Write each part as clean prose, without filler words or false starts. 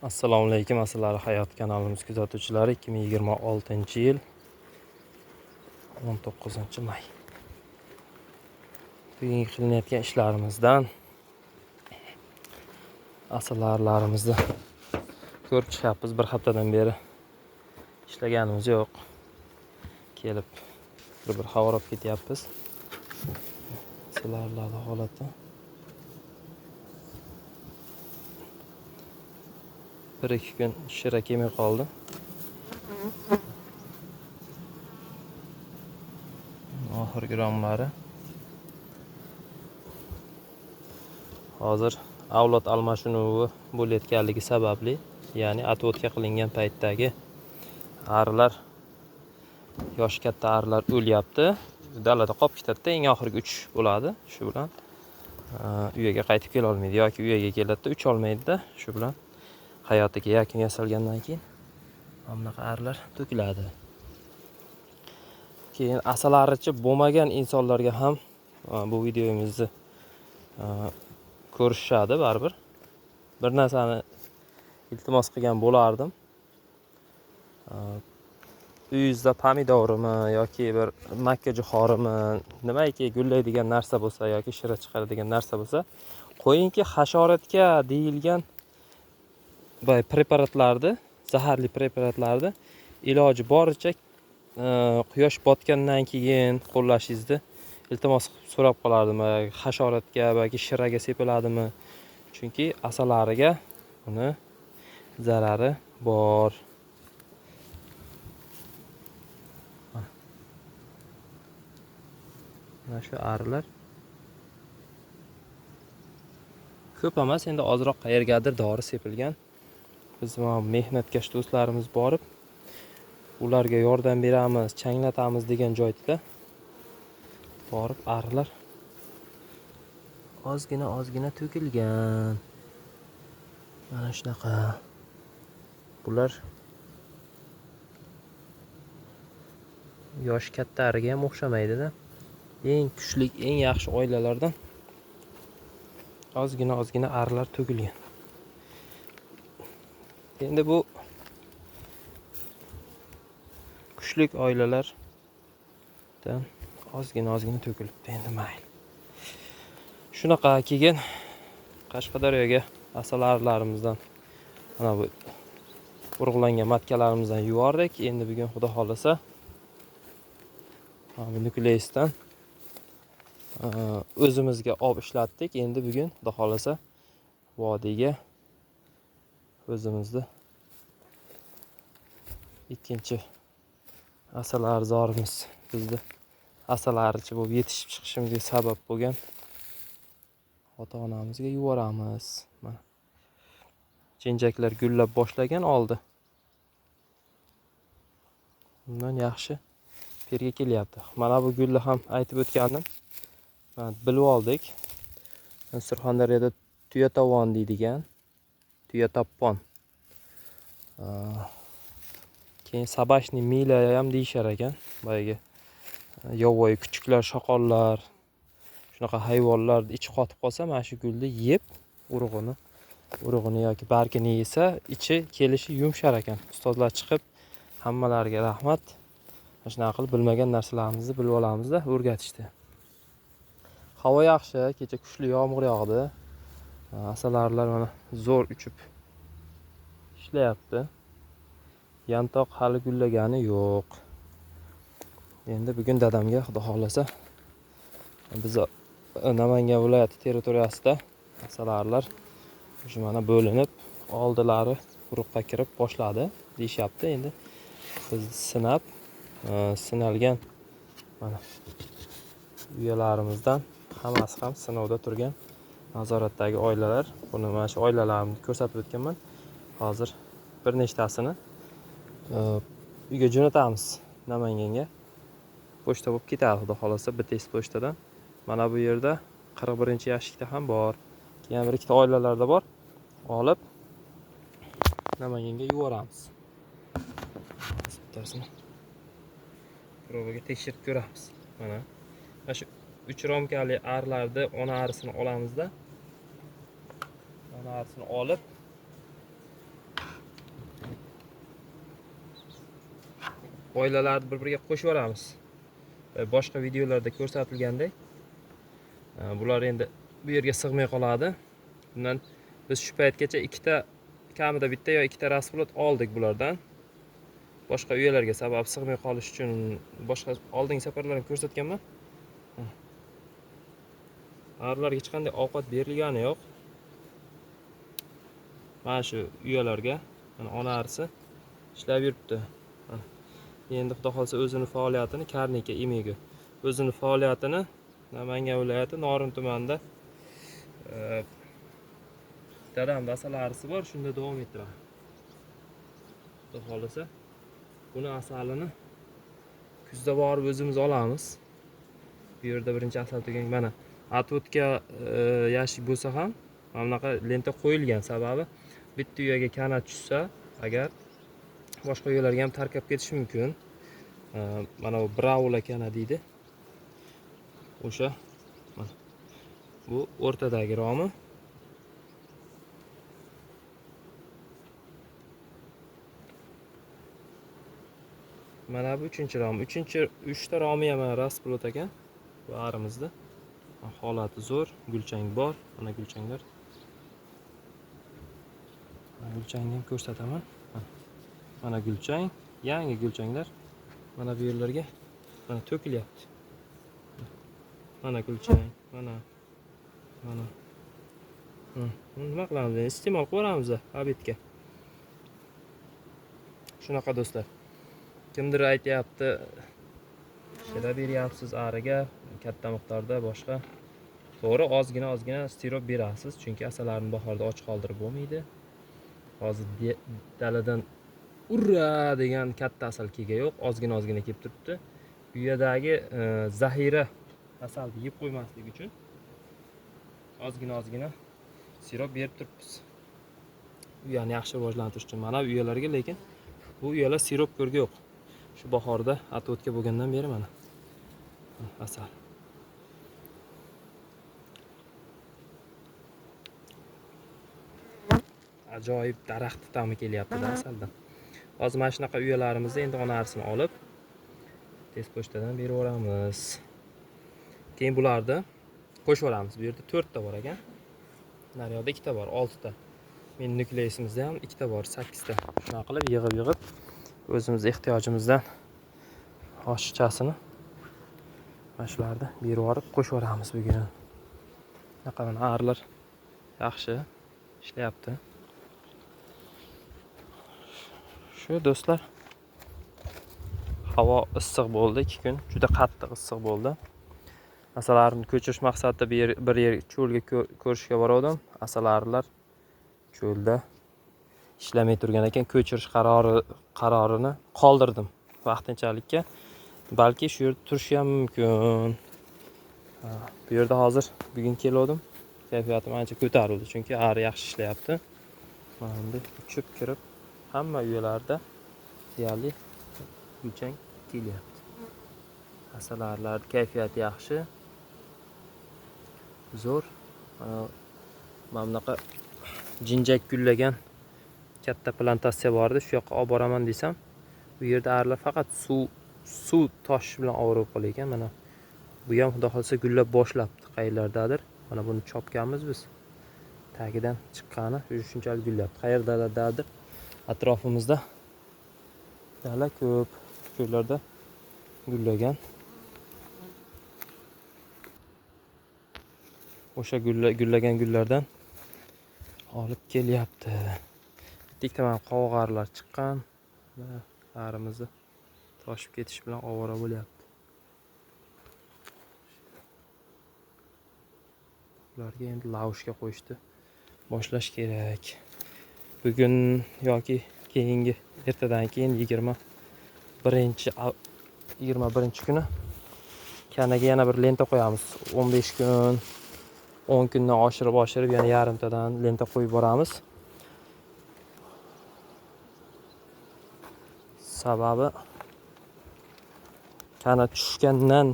Assalomu alaykum, Asrlar hayot kanalimiz kuzatuvchilari. 2026-yil 19-may. Bugungi qilinayotgan ishlarimizdan asrlarlarimizni ko'rib chiqyapmiz. Bir haftadan beri ishlaganimiz yo'q. Kelib bir havorab ketyapmiz. Asrlarning holati. Bir-ikki kun shira kelmay qoldi. Oxirgi romlari. Hozir avlod almashinuvi bo'layotganligi sababli, ya'ni atvodga qilingan paytdagi arilar, yoshi katta arilar o'lyapti. Dalada qolib ketadi, eng oxirgi 3 bo'ladi. Shu bilan uyiga qaytib kela olmaydi yoki uyiga keladi, uch olmaydi-da. Shu bilan hayotiga yakun yasalgandan keyin bunaqa arilar to'kiladi. Keyin asalarichi bo'lmagan insonlarga ham bu videomizni ko'rishadi baribir. Bir narsani iltimos qilgan bo'lardim. Uyingizda pomidorimi yoki bir makka jo'xorimi, nimaiki gullaydigan narsa bo'lsa yoki shira chiqaradigan narsa bo'lsa, qo'yingki hasharotga deyilgan preparatlarni, zaharli preparatlarni iloji boricha quyosh botgandan keyin qo'llashingizni iltimos so'rab qolardim. Hasharotga yoki shiraga sepiladimi? Chunki asalariga uni zarari bor. Mana shu arilar ko'p emas, endi ozroq qayergadir dori sepilgan. Biz mehnatkash do'stlarimiz borib, ularga yordam beramiz, changlatamiz degan joyda borib arilar ozgina to'kilgan. Mana shunaqa. Bular yosh katta ariga ham o'xshamaydi-da. Eng kuchli, eng yaxshi oilalardan ozgina arilar to'kilgan. Endi bu kuchli oilalardan ozgina to'kilibdi. Endi mayli. Shunaqa. Keyin Qashqadaryoga asalarilarimizdan mana bu urug'langan matkalarimizdan yuvardik. Endi bugun xudo xolasa bu nukleusdan o'zimizga olib ishlatdik. Endi bugun xudo xolasa vodiyga o'zimizni ikkinchi asalarzorimiz, bizni asalarichi bo'lib yetishib chiqishimizga sabab bo'lgan ota-onamizga yuboramiz. Mana jenjaklar gullab boshlagan oldi. Bundan yaxshi perga kelyapti. Mana bu gulni ham aytib o'tgandim. Bilib oldik. Surxondaryoda tuyatovon deydigan, tuyatappon. Keyin sabashni mila ham deyishar ekan. Boyagi yovvoyi kuchuklar, shoqollar, shunaqa hayvonlar ichi qotib qolsa, mana shu gulni yeb, urug'ini yoki bargini yesa, ichi kelishi yumshar ekan. Ustozlar chiqib, hammalariga rahmat. Shunaqa qilib bilmagan narsalarimizni bilib olamiz-da, o'rgatishdi. Havo yaxshi, kecha kuchli yomg'ir yog'di. Asalarilar mana zo'r uchib ishlayapti. Yantoq hali gullagani yo'q. Endi bugun dadamga xudo xolasa biz Namangan viloyati territoriyasida asalarilar shu mana bo'linib, oldilari urug'ga kirib boshladi deyishyapti. Endi biz sinalgan mana uyalarimizdan hammasi ham sinovda turgan nazoratdagi oilalar. Buni mana shu oilalarni ko'rsatib o'tganman. Hozir bir nechtasini uyga jo'natamiz, Namanganga. Pochta bo'lib ketadi xudo xolasa, BTS pochtadan. Mana bu yerda 41-yashikda ham bor. Keyin bir ikkita oilalarda bor. Olib Namanganga yuboramiz. Bittasini provaga tekshirib ko'ramiz. Mana shu 3 romkali arilarni ona arisini olamizda. Ona arisini olib oilalarni bir-biriga qo'shib yuboramiz. Boshqa videolarda ko'rsatilgandek, bular endi bu yerga sig'may qoladi. Bundan biz shu paytgacha ikkita, kamida bitta yo ikkita rasplot oldik bulardan. Boshqa uyalarga sabab sig'may qolish uchun boshqa oldingi safarlarni ko'rsatganman. Arilarga hech qanday ovqat berilgani yo'q. Mana shu uyalarga mana ona arisi ishlab yuribdi. Endi xudo xolsa o'zini faoliyatini Karnika Imigi o'zini faoliyatini Namangan viloyati Norin tumanida dadam asal arisi bor, shunda davom ettiraman. Xudo xolasa buni asalini kuzda borib o'zimiz olamiz. Bu yerda birinchi asal tugang mana atotga yashik bo'lsa ham mana bunaqa lenta qo'yilgan. Sababi bitta uyaga kanat tushsa agar boshqa uyalarga ham tarqab ketishi mumkin. Mana bu Braula kana deydi. O'sha mana bu o'rtadagi romi. Mana bu 3-rom. 3ta romi ham rasplot ekan. Bu arimizda. Holati zo'r, gulchang bor. Mana gulchanglar. Gulchangni ham ko'rsataman. Mana gulchang, yangi gulchanglar. Mana bu yerlarga mana to'kilyapti. Mana gulchang, mana. Nima qilamiz? Iste'mol qilamiz obedga. Shunaqa do'stlar. Kimdir aytayapti, shira beryapsiz ariga katta miqdorda boshqa. To'g'ri, ozgina stirop berasiz, chunki asallarni bahorda och qoldirib bo'lmaydi. Hozir daladan urra degan katta asal kelga yo'q, ozgina kelib turibdi. Bu yerdagi zahira asalni yeb qo'ymaslik uchun ozgina sirop berib turibmiz. Uyani yaxshi rivojlantirish uchun. Mana bu uyalarga, lekin bu uyalar sirop ko'rgi yo'q. Shu bahorda atotga bo'lgandan beri mana asal. Ajoyib daraxt ta'mi kelyapti asaldan. Hozir mana shunaqa uyalarimizni endi ona arisini olib tez pochtadan berib yuboramiz. Keyin bularni qo'shib yuboramiz. Bu yerda 4 ta bor ekan. Naryoqda 2 ta bor, 6 ta. Men nukleasimizda ham 2 ta bor, 8 ta. Shuna qilib yig'ib o'zimiz ehtiyojimizdan oshiqchasini mana shularni berib yuborib qo'shib yuboramiz bugun. Naqaman arilar yaxshi ishlayapti. Shu do'stlar, havo issiq bo'ldi, 2 kun juda qattiq issiq bo'ldi. Asallarni ko'chirish maqsadida bir yer cho'lga ko'rishga bordim. Asallarlar cho'lda ishlamay turgan ekan, ko'chirish qarorini qoldirdim vaqtinchalikka. Balki shu yerda turishi ham mumkin. Bu yerda hozir bugun keldim. Kayfiyatim ancha ko'tarildi, chunki ari yaxshi ishlayapti. Mana bunday uchib kirib hamma uyalarda deyarli gulchang kelyapti. Asallarlar kayfiyati yaxshi. Zo'r. Mana bunaqa jinjak gullagan katta plantatsiya bor edi. Shu yoqqa olib boraman desam, bu yerda arilar faqat suv tosh bilan og'rib qolgan ekan. Mana bu ham xudo xolsa gullab boshlabdi qayerlardadir. Mana buni chopganmiz biz. Tagidan chiqqani shunchalik gullayapti. Qayerdadir atrofimizda dala ko'p, cho'llarda gullagan. O'sha gullagan gullardan olib kelyapti. Bitta mana qovoqarlar chiqqan. Arimizni toshib ketish bilan ovora bo'lyapti. Ularga endi lavushga qo'yishdi. Boshlash kerak. Bugun yoki keyingi ertadan keyin 21 kuni kanaga yana bir lenta qo'yamiz. 15 kun 10 kundan oshirib yana yarimtadan lenta qo'yib boramiz. Sababi kana tushgandan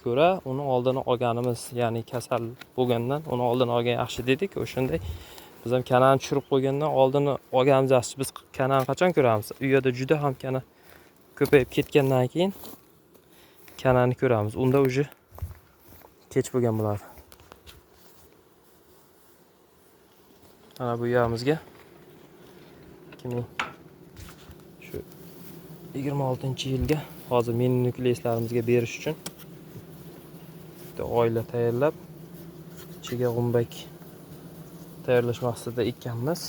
ko'ra uni oldini olganimiz, ya'ni kasal bo'lgandan uni oldini olgan yaxshi dedik. O'shunday biz ham kanani tushirib qo'ygandan oldini olganimiz yaxshi. Biz kanani qachon ko'ramiz? U yerda juda ham kana ko'payib ketgandan keyin kanani ko'ramiz. Unda уже kech bo'lgan bo'ladi. Mana bu yamizga 2026-yilga hozir mini nukleuslarimizga berish uchun bitta oila tayyorlab, ichiga g'umbak tayyorlash maqsadida ekkanmiz.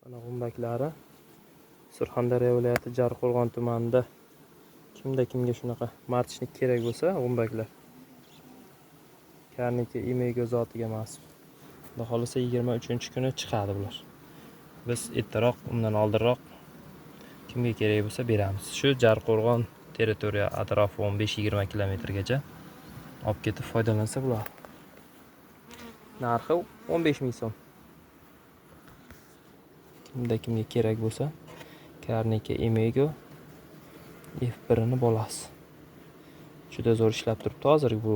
Mana g'umbaklari Surxondaryo viloyati Jarqo'rg'on tumanida kimga shunaqa martishnik kerak bo'lsa, g'umbaklar Karniki Imego zotiga mansub. Xudo xolisa 23-kuni chiqadi bular. Biz ertaroq, undan oldinroq kimga kerak bo'lsa beramiz. Shu Jarqo'rg'on territoriya atrofi 15-20 kilometrgacha olib ketib foydalansa bo'ladi. Narxi 15 ming so'm. Kimga kerak bo'lsa, Karniki Imego F1 ni bolasi. Juda zo'r ishlab turibdi hozir bu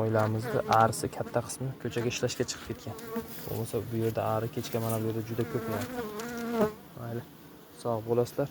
oilamizda arisi katta qismi ko'chaga ishlashga chiqib ketgan. Bo'lmasa bu yerda ari kechga mana bu yerda juda ko'p. Mayli. Sog' bo'lasizlar.